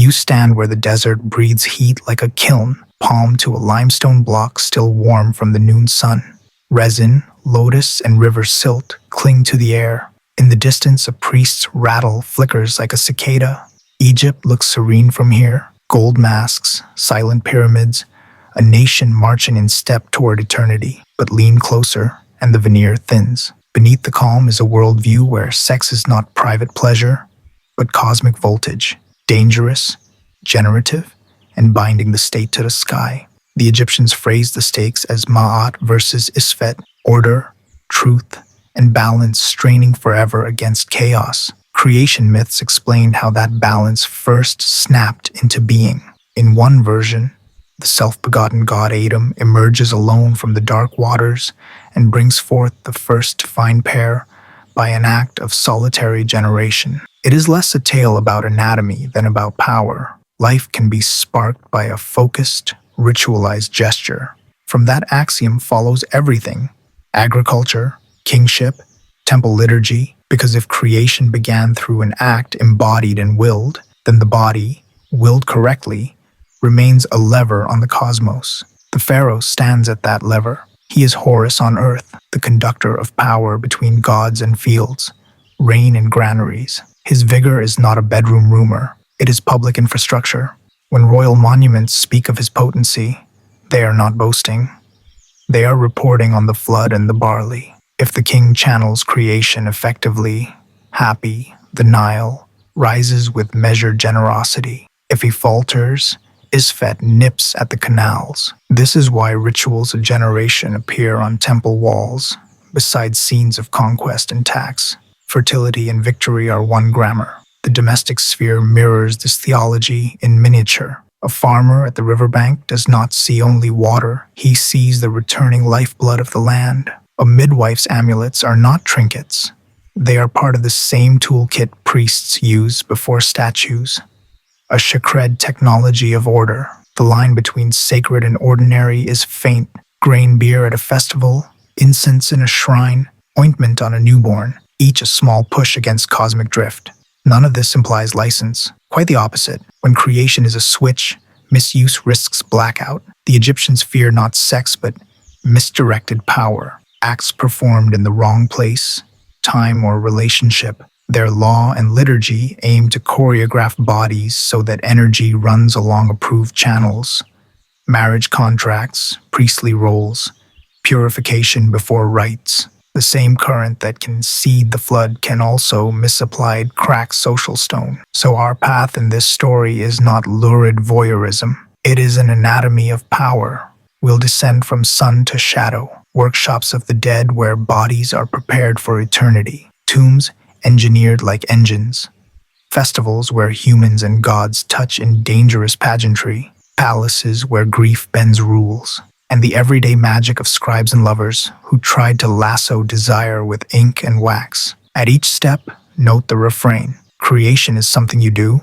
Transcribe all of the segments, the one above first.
You stand where the desert breathes heat like a kiln, palm to a limestone block still warm from the noon sun. Resin, lotus, and river silt cling to the air. In the distance, a priest's rattle flickers like a cicada. Egypt looks serene from here. Gold masks, silent pyramids, a nation marching in step toward eternity. But lean closer, and the veneer thins. Beneath the calm is a worldview where sex is not private pleasure, but cosmic voltage, dangerous, generative, and binding the state to the sky. The Egyptians phrased the stakes as Ma'at versus Isfet, order, truth, and balance straining forever against chaos. Creation myths explained how that balance first snapped into being. In one version, the self-begotten god Atum emerges alone from the dark waters and brings forth the first to find pair by an act of solitary generation. It is less a tale about anatomy than about power. Life can be sparked by a focused, ritualized gesture. From that axiom follows everything: agriculture, kingship, temple liturgy, because if creation began through an act embodied and willed, then the body, willed correctly, remains a lever on the cosmos. The pharaoh stands at that lever. He is Horus on earth, the conductor of power between gods and fields, rain and granaries. His vigor is not a bedroom rumor, it is public infrastructure. When royal monuments speak of his potency, they are not boasting. They are reporting on the flood and the barley. If the king channels creation effectively, happy, the Nile rises with measured generosity. If he falters, Isfet nips at the canals. This is why rituals of generation appear on temple walls, beside scenes of conquest and tax. Fertility and victory are one grammar. The domestic sphere mirrors this theology in miniature. A farmer at the riverbank does not see only water, he sees the returning lifeblood of the land. A midwife's amulets are not trinkets. They are part of the same toolkit priests use before statues. A chakred technology of order. The line between sacred and ordinary is faint. Grain beer at a festival, incense in a shrine, ointment on a newborn, each a small push against cosmic drift. None of this implies license. Quite the opposite. When creation is a switch, misuse risks blackout. The Egyptians fear not sex, but misdirected power. Acts performed in the wrong place, time, or relationship. Their law and liturgy aim to choreograph bodies so that energy runs along approved channels. Marriage contracts, priestly roles, purification before rites. The same current that can seed the flood can also, misapplied, crack social stone. So our path in this story is not lurid voyeurism. It is an anatomy of power. We'll descend from sun to shadow. Workshops of the dead where bodies are prepared for eternity. Tombs engineered like engines. Festivals where humans and gods touch in dangerous pageantry. Palaces where grief bends rules. And the everyday magic of scribes and lovers who tried to lasso desire with ink and wax. At each step, note the refrain. Creation is something you do,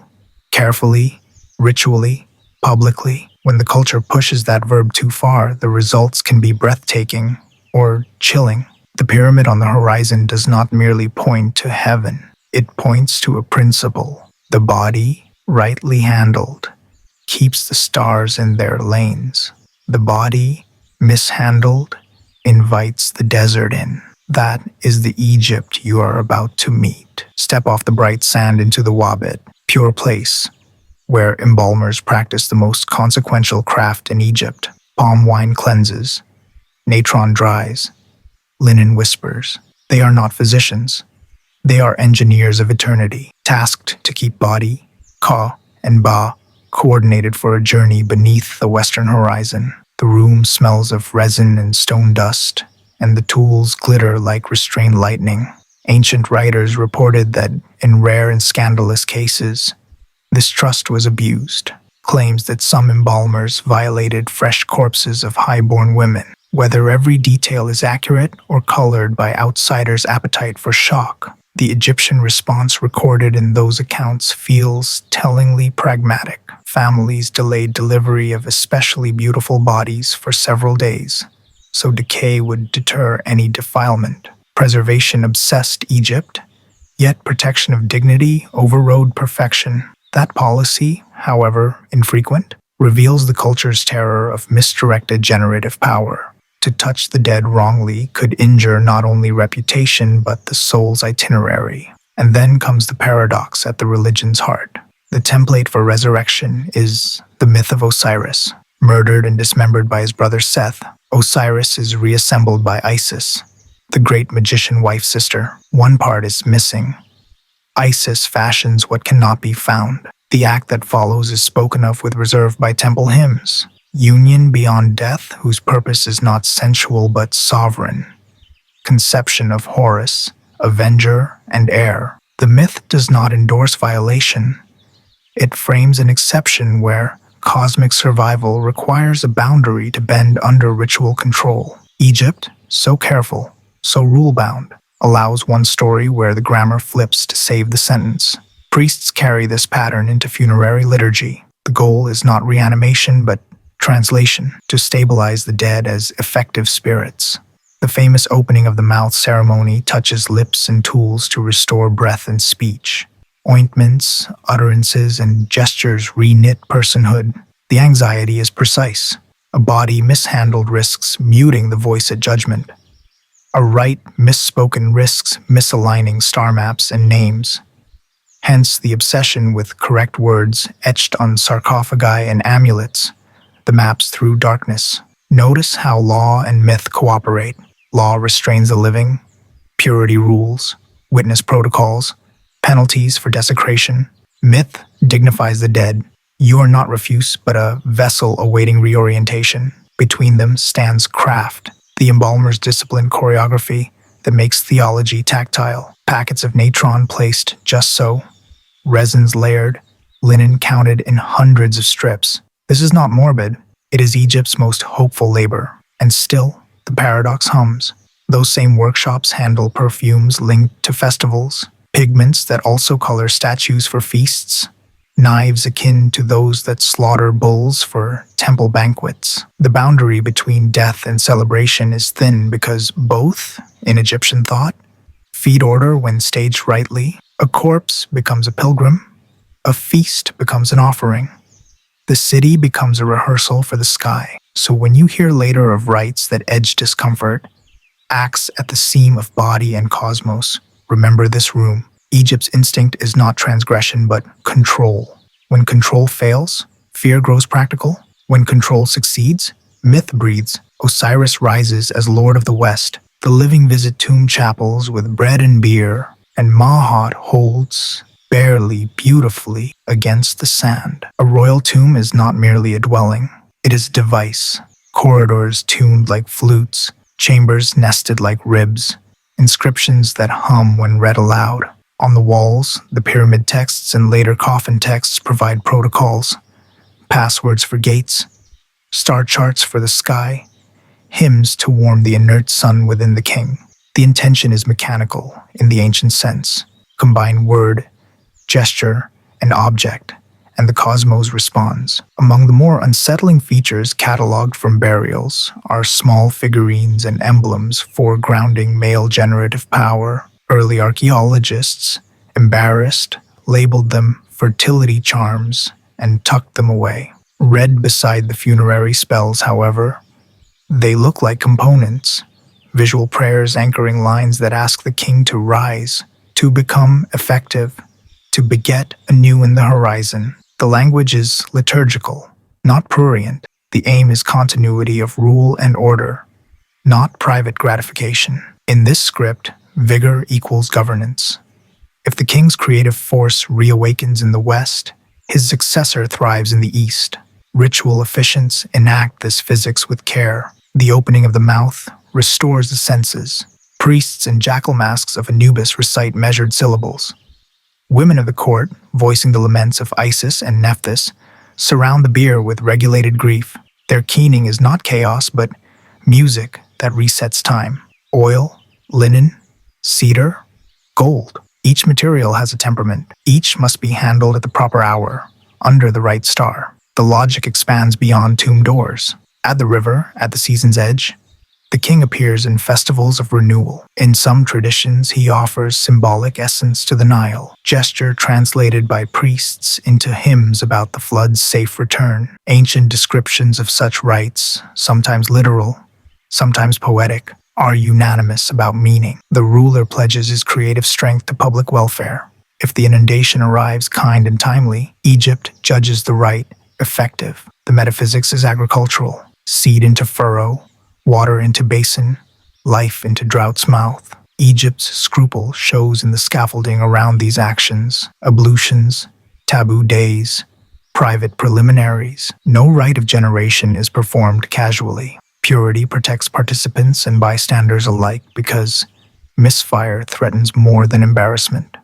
carefully, ritually, publicly. When the culture pushes that verb too far, the results can be breathtaking or chilling. The pyramid on the horizon does not merely point to heaven. It points to a principle. The body, rightly handled, keeps the stars in their lanes. The body, mishandled, invites the desert in. That is the Egypt you are about to meet. Step off the bright sand into the Wabit, pure place, where embalmers practice the most consequential craft in Egypt. Palm wine cleanses, natron dries, linen whispers. They are not physicians. They are engineers of eternity, tasked to keep body, Ka, and Ba coordinated for a journey beneath the western horizon. The room smells of resin and stone dust, and the tools glitter like restrained lightning. Ancient writers reported that in rare and scandalous cases, this trust was abused. Claims that some embalmers violated fresh corpses of high-born women. Whether every detail is accurate or colored by outsiders' appetite for shock, the Egyptian response recorded in those accounts feels tellingly pragmatic. Families delayed delivery of especially beautiful bodies for several days, so decay would deter any defilement. Preservation obsessed Egypt, yet protection of dignity overrode perfection. That policy, however infrequent, reveals the culture's terror of misdirected generative power. To touch the dead wrongly could injure not only reputation but the soul's itinerary. And then comes the paradox at the religion's heart. The template for resurrection is the myth of Osiris. Murdered and dismembered by his brother Seth, Osiris is reassembled by Isis, the great magician wife-sister. One part is missing. Isis fashions what cannot be found. The act that follows is spoken of with reserve by temple hymns. Union beyond death, whose purpose is not sensual but sovereign. Conception of Horus, avenger and heir. The myth does not endorse violation. It frames an exception where cosmic survival requires a boundary to bend under ritual control. Egypt, so careful, so rule-bound, allows one story where the grammar flips to save the sentence. Priests carry this pattern into funerary liturgy. The goal is not reanimation but translation, to stabilize the dead as effective spirits. The famous opening of the mouth ceremony touches lips and tools to restore breath and speech. Ointments, utterances, and gestures reknit personhood. The anxiety is precise. A body mishandled risks muting the voice at judgment. A rite misspoken risks misaligning star maps and names. Hence the obsession with correct words etched on sarcophagi and amulets. The maps through darkness. Notice how law and myth cooperate. Law restrains the living, purity rules, witness protocols, penalties for desecration. Myth dignifies the dead. You are not refuse, but a vessel awaiting reorientation. Between them stands craft, the embalmer's disciplined choreography that makes theology tactile. Packets of natron placed just so, resins layered, linen counted in hundreds of strips. This is not morbid. It is Egypt's most hopeful labor. And still, the paradox hums. Those same workshops handle perfumes linked to festivals, pigments that also color statues for feasts, knives akin to those that slaughter bulls for temple banquets. The boundary between death and celebration is thin because both, in Egyptian thought, feed order when staged rightly. A corpse becomes a pilgrim, a feast becomes an offering. The city becomes a rehearsal for the sky. So when you hear later of rites that edge discomfort, acts at the seam of body and cosmos, remember this room. Egypt's instinct is not transgression but control. When control fails, fear grows practical. When control succeeds, myth breathes. Osiris rises as Lord of the West. The living visit tomb chapels with bread and beer, and Mahat holds barely, beautifully, against the sand. A royal tomb is not merely a dwelling. It is a device. Corridors tuned like flutes, chambers nested like ribs, inscriptions that hum when read aloud. On the walls, the pyramid texts and later coffin texts provide protocols, passwords for gates, star charts for the sky, hymns to warm the inert sun within the king. The intention is mechanical in the ancient sense. Combine word, gesture, and object, and the cosmos responds. Among the more unsettling features cataloged from burials are small figurines and emblems foregrounding male generative power. Early archaeologists, embarrassed, labeled them fertility charms and tucked them away. Read beside the funerary spells, however, they look like components, visual prayers anchoring lines that ask the king to rise, to become effective, to beget anew in the horizon. The language is liturgical, not prurient. The aim is continuity of rule and order, not private gratification. In this script, vigor equals governance. If the king's creative force reawakens in the West, his successor thrives in the East. Ritual officiants enact this physics with care. The opening of the mouth restores the senses. Priests in jackal masks of Anubis recite measured syllables. Women of the court, voicing the laments of Isis and Nephthys, surround the bier with regulated grief. Their keening is not chaos, but music that resets time. Oil, linen, cedar, gold. Each material has a temperament. Each must be handled at the proper hour, under the right star. The logic expands beyond tomb doors. At the river, at the season's edge, The king appears in festivals of renewal. In some traditions, he offers symbolic essence to the Nile, gesture translated by priests into hymns about the flood's safe return. Ancient descriptions of such rites, sometimes literal, sometimes poetic, are unanimous about meaning. The ruler pledges his creative strength to public welfare. If the inundation arrives kind and timely, Egypt judges the rite effective. The metaphysics is agricultural. Seed into furrow, water into basin, life into drought's mouth. Egypt's scruple shows in the scaffolding around these actions, ablutions, taboo days, private preliminaries. No rite of generation is performed casually. Purity protects participants and bystanders alike because misfire threatens more than embarrassment.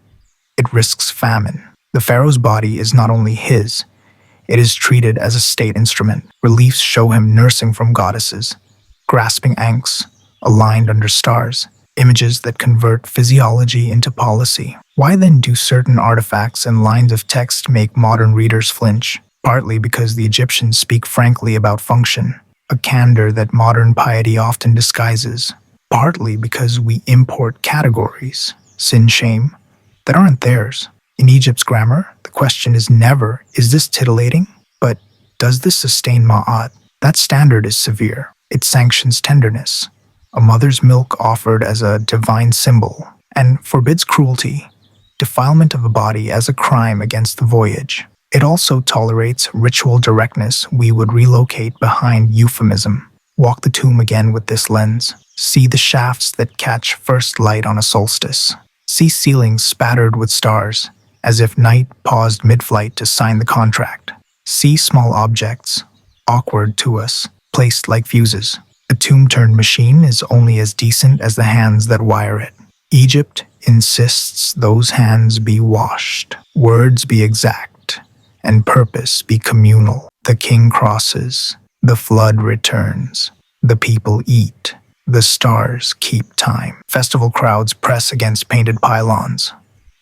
It risks famine. The pharaoh's body is not only his, it is treated as a state instrument. Reliefs show him nursing from goddesses, grasping ankhs, aligned under stars, images that convert physiology into policy. Why then do certain artifacts and lines of text make modern readers flinch? Partly because the Egyptians speak frankly about function, a candor that modern piety often disguises. Partly because we import categories, sin, shame, that aren't theirs. In Egypt's grammar, the question is never, is this titillating? But, does this sustain ma'at? That standard is severe. It sanctions tenderness, a mother's milk offered as a divine symbol, and forbids cruelty, defilement of a body as a crime against the voyage. It also tolerates ritual directness we would relocate behind euphemism. Walk the tomb again with this lens. See the shafts that catch first light on a solstice. See ceilings spattered with stars, as if night paused mid-flight to sign the contract. See small objects, awkward to us, placed like fuses. A tomb-turned machine is only as decent as the hands that wire it. Egypt insists those hands be washed, words be exact, and purpose be communal. The king crosses, the flood returns, the people eat, the stars keep time. Festival crowds press against painted pylons.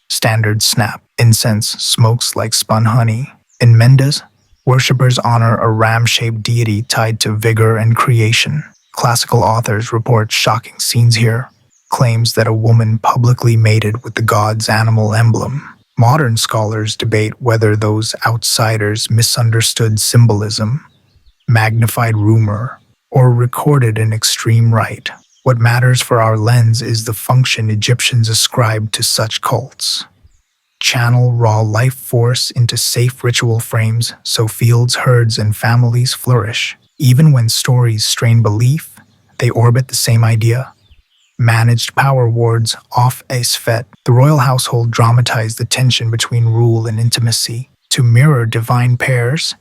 Standards snap, incense smokes like spun honey. In Mendes, worshippers honor a ram-shaped deity tied to vigor and creation. Classical authors report shocking scenes here, claims that a woman publicly mated with the god's animal emblem. Modern scholars debate whether those outsiders misunderstood symbolism, magnified rumor, or recorded an extreme rite. What matters for our lens is the function Egyptians ascribed to such cults. Channel raw life force into safe ritual frames so fields, herds, and families flourish. Even when stories strain belief, they orbit the same idea. Managed power wards off Isfet, the royal household dramatized the tension between rule and intimacy. To mirror divine pairs,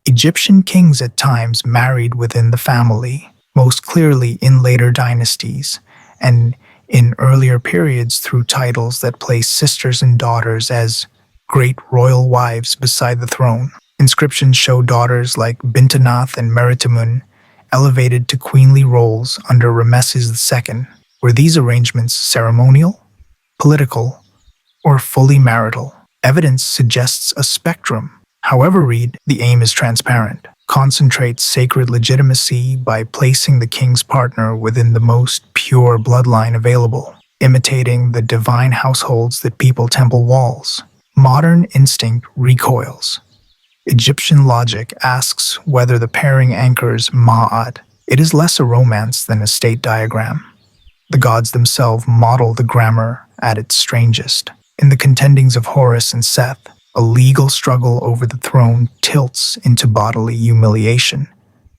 Egyptian kings at times married within the family, most clearly in later dynasties, and in earlier periods through titles that place sisters and daughters as great royal wives beside the throne. Inscriptions show daughters like Bintanath and Meritamun elevated to queenly roles under Ramesses II. Were these arrangements ceremonial, political, or fully marital? Evidence suggests a spectrum. However read, the aim is transparent. Concentrate sacred legitimacy by placing the king's partner within the most pure bloodline available, imitating the divine households that people temple walls. Modern instinct recoils. Egyptian logic asks whether the pairing anchors Ma'at. It is less a romance than a state diagram. The gods themselves model the grammar at its strangest. In the Contendings of Horus and Seth, a legal struggle over the throne tilts into bodily humiliation,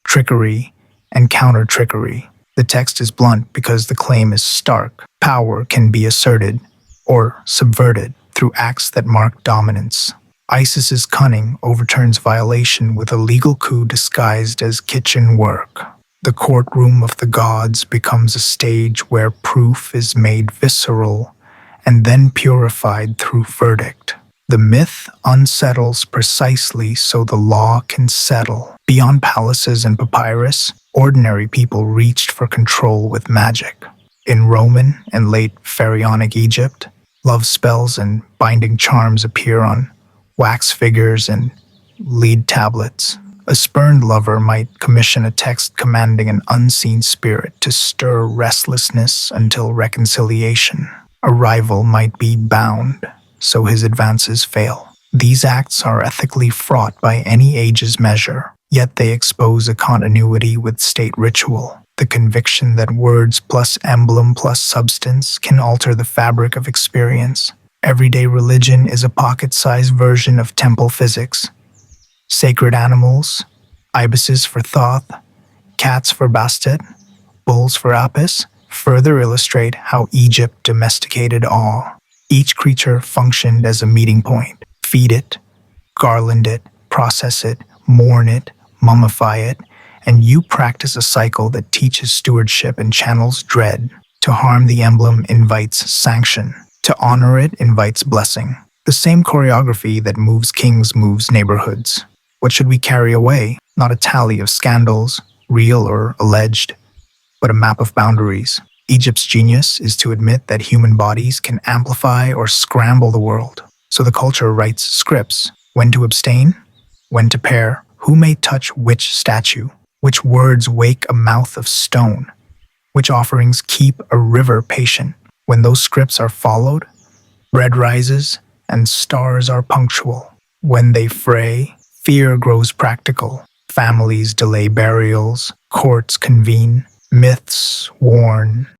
trickery, and counter-trickery. The text is blunt because the claim is stark. Power can be asserted or subverted through acts that mark dominance. Isis's cunning overturns violation with a legal coup disguised as kitchen work. The courtroom of the gods becomes a stage where proof is made visceral and then purified through verdict. The myth unsettles precisely so the law can settle. Beyond palaces and papyrus, ordinary people reached for control with magic. In Roman and late pharaonic Egypt, love spells and binding charms appear on wax figures and lead tablets, A spurned lover might commission a text commanding an unseen spirit to stir restlessness until reconciliation. A rival might be bound, so his advances fail. These acts are ethically fraught by any age's measure, yet they expose a continuity with state ritual, the conviction that words plus emblem plus substance can alter the fabric of experience. Everyday religion is a pocket-sized version of temple physics. Sacred animals, ibises for Thoth, cats for Bastet, bulls for Apis, further illustrate how Egypt domesticated awe. Each creature functioned as a meeting point. Feed it, garland it, process it, mourn it, mummify it, and you practice a cycle that teaches stewardship and channels dread. To harm the emblem invites sanction. To honor it invites blessing. The same choreography that moves kings moves neighborhoods. What should we carry away? Not a tally of scandals, real or alleged, but a map of boundaries. Egypt's genius is to admit that human bodies can amplify or scramble the world. So the culture writes scripts: when to abstain, when to pair, who may touch which statue, which words wake a mouth of stone, which offerings keep a river patient. When those scripts are followed, bread rises and stars are punctual. When they fray, fear grows practical. Families delay burials, courts convene, myths warn,